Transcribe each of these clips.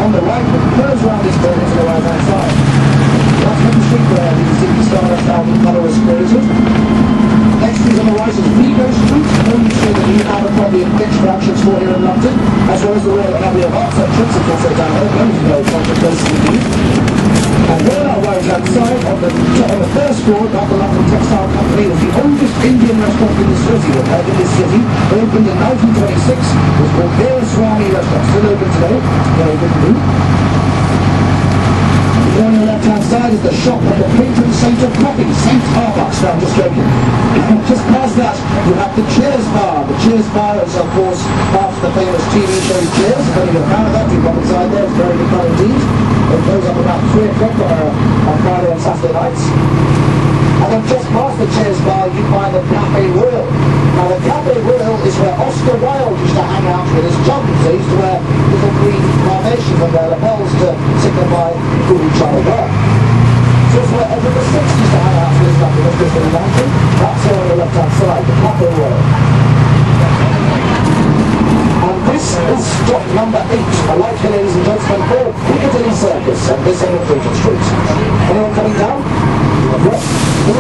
on the right, but curves around this building to the right-hand side. That's Main Street where you can see the Stardust album cover was created. Next is on the right is Vigo Street, only street that you have a copy of pitch productions for here in London, as well as the Royal Academy of Arts entrance, of course they're down here, those are no contact places indeed. And here on our right-hand side, on the first floor, about the London Textile Company, was the oldest Indian restaurant in the city. Opened in 1926, was called Swami Restaurant, still open today, very good to do. On the left-hand side is the shop of the patron saint of coffee, St. Arbuck's. No, I'm just joking. Just past that, you have the Cheers Bar. The Cheers Bar is, of course, after the famous TV show Cheers. If any of you have found that, you go inside there, it's very good fun indeed. It goes up about 3 o'clock on Friday and Saturday nights. And then just past the Cheers Bar, you find the Café Royal. Now, the Café Royal is where Oscar Wilde used to hang out with his chums. They used to wear little green carnations on their lapels to signify who each other were. So it's where Edward VI used to hang out with his lovely in London. That's here on the left-hand side, the Café Royal. And this is stop number 8. I'd like you, ladies and gentlemen, for Piccadilly Circus at this end of Regent Street. Anyone coming down? Yes. 3,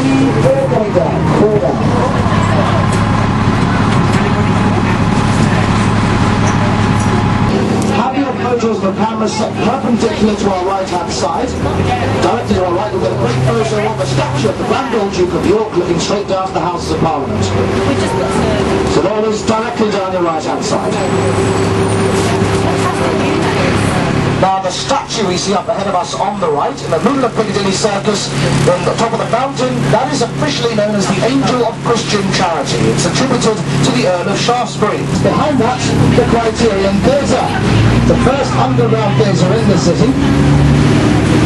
4 coming down. 4 down. Photos of the cameras set perpendicular to our right-hand side. Directly to our right, we've got a great photo of the statue of the Grand Old Duke of York looking straight down to the Houses of Parliament. So there it is, directly down your right-hand side. Now the statue we see up ahead of us on the right, in the middle of Piccadilly Circus, on the top of the fountain, that is officially known as the Angel of Christian Charity. It's attributed to the Earl of Shaftesbury. Behind that, the Criterion Theatre, the first underground theatre in the city.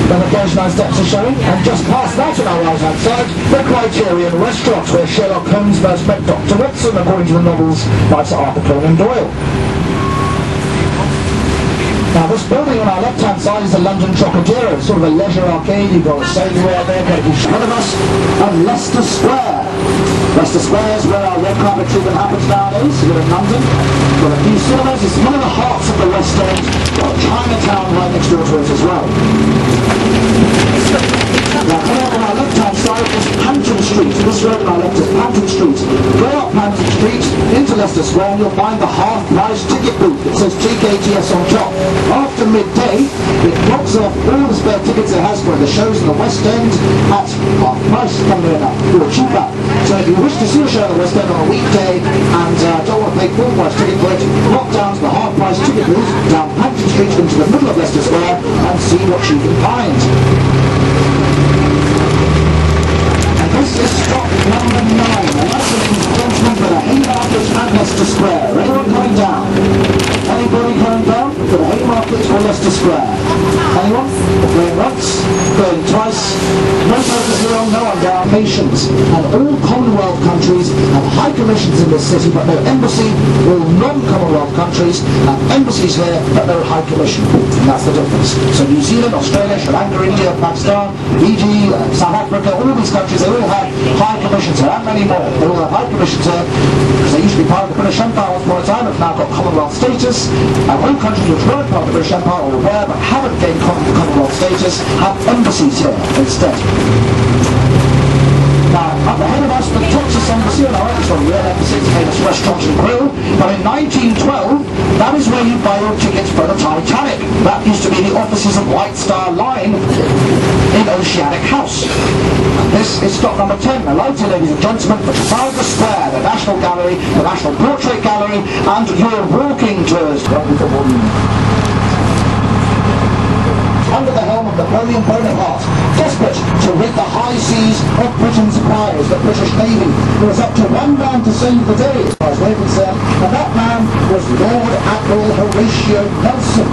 Then the Close Nine Steps are showing, and just past that on our right-hand side, the Criterion Restaurant, where Sherlock Holmes first met Dr. Watson, according to the novels by Sir Arthur Conan Doyle. Now this building on our left-hand side is the London Trocadero, sort of a leisure arcade. You've got a sailor there, got a front of us, and Leicester Square. Leicester Square is where our red carpet treatment happens nowadays, here in London. Got a few cinemas, it's one of the hearts of the West End. Got Chinatown right next door to it as well. Now coming up on our left-hand side is Hampton Street. This road on our left is Hampton Street. Go up Hampton Street into Leicester Square and you'll find the half-price ticket booth. It says TKTS on top. After midday, it blocks off all the spare tickets it has for the shows in the West End at half price, funnily enough, or cheaper. So if you wish to see a show in the West End on a weekday and don't want to pay full price ticket for it, walk down to the half price ticket booth down Hampton Street into the middle of Leicester Square and see what you can find. And this is stop number 9, and that's an announcement for the Haymarket and Leicester Square. Anyone coming down? Anybody coming down for the Haymarket or Leicester Square? Anyone? Going once, going twice. No focus here on no one down. Patience. And all Commonwealth countries have high commissions in this city, but no embassy. All non-Commonwealth countries have embassies here, but no high commission. And that's the difference. So New Zealand, Australia, Sri Lanka, India, Pakistan, Fiji, South Africa, all these countries, they all have high commissions here, and many more. They all have high commissions here, because they used to be part of the British Empire once upon a time, have now got Commonwealth status. And all countries which weren't part of the British Empire or were, but haven't gained Commonwealth status, have embassies here instead. Now, up ahead of us, the Texas Embassy, and our own real embassy, famous restaurants and grill. But in 1912, that is where you buy your tickets for the Titanic. That used to be the offices of White Star Line in Oceanic House. And this is stop number 10. I'd like to, ladies and gentlemen, for Trafalgar Square, the National Gallery, the National Portrait Gallery, and your walking tours. Under the helm of Napoleon Bonaparte, desperate to rid the high seas of Britain's prize, the British Navy. There was up to one man to save the day, as far as we're concerned, and that man was Lord Admiral Horatio Nelson.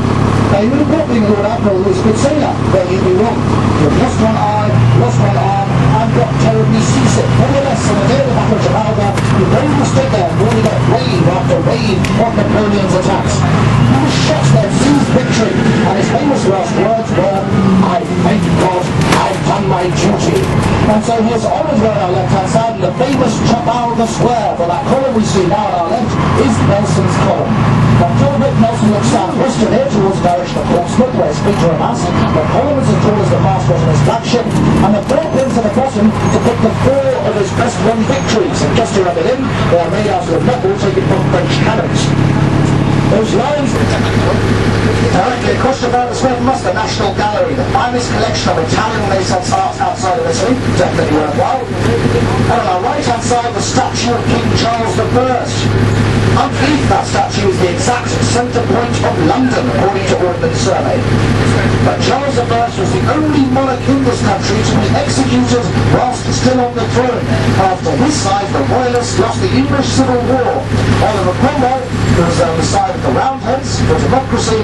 Now you would have thought being Lord Admiral who was a good sailor, but you'd be wrong. You've lost one eye, lost one arm, and got terribly seasick. Nevertheless, on the day of the Battle of Trafalgar, you bravely stood there and nearly got wave after wave of Napoleon's attacks. He was shot there, seized victory, and his famous last words were, "I thank God I've done my duty." And so he is honoured on our left-hand side in the famous Trafalgar Square, for that column we see now on our left is Nelson's column. Now, John Nelson looks southwest bastion here towards the direction of Portsmouth, where its feet are amassed. The column is as tall as the masthead on his flagship, and the 4 pins at the bottom depict the 4 of his best won victories. And just to rub it in, they are made out of metal taken from French cannons. Those lines directly across Trafalgar Square from us, the National Gallery, the finest collection of Italian Renaissance art outside of Italy, definitely worthwhile. And on our right hand side, the statue of King Charles I. Underneath that statue is the exact centre point of London, according to Ordnance Survey. But Charles I was the only monarch in this country to be executed whilst still on the throne. After his side, the Royalists lost the English Civil War. Oliver Cromwell, who was on the side of the Roundheads for democracy,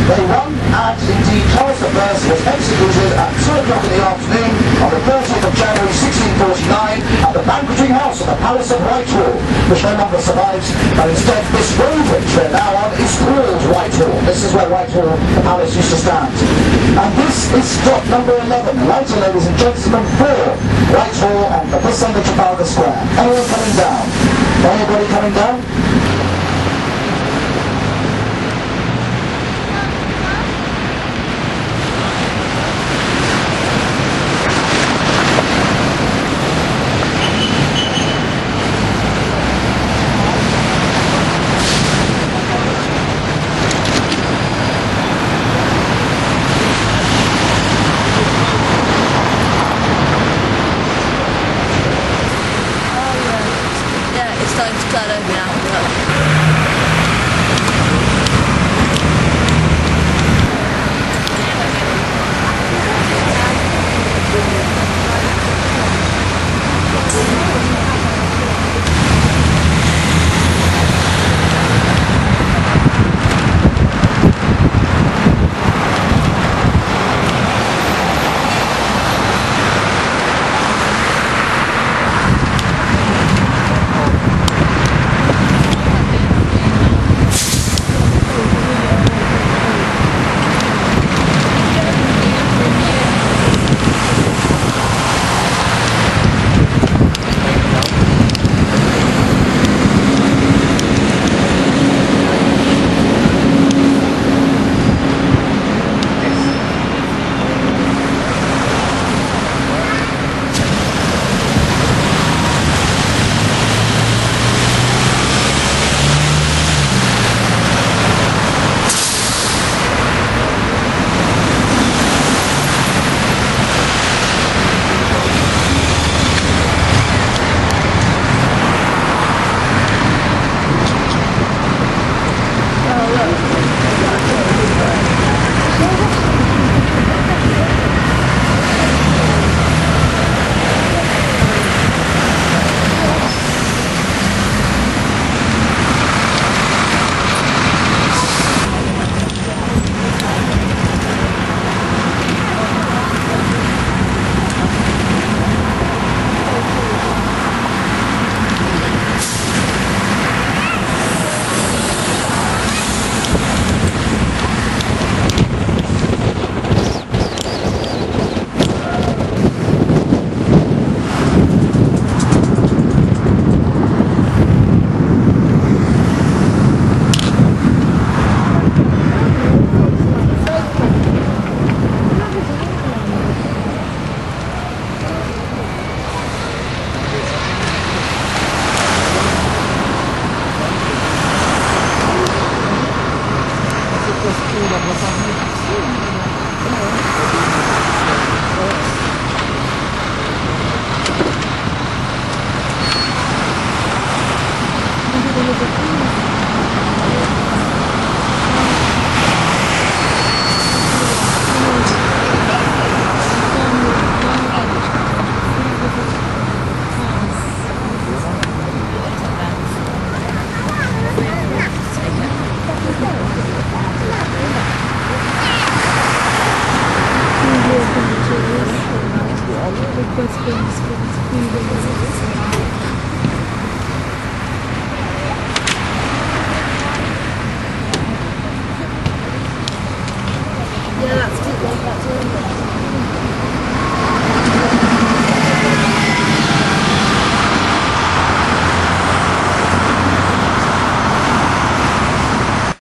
they won, and indeed Charles I was executed at 2 o'clock in the afternoon on the 30th of January 1649 at the banqueting house of the Palace of Whitehall, which no longer survives, and instead this road which we're now on is called Whitehall. This is where Whitehall, the palace, used to stand. And this is stop number 11, right, ladies and gentlemen, for Whitehall and this end of Trafalgar Square. Anyone coming down? Anybody coming down? Let's go.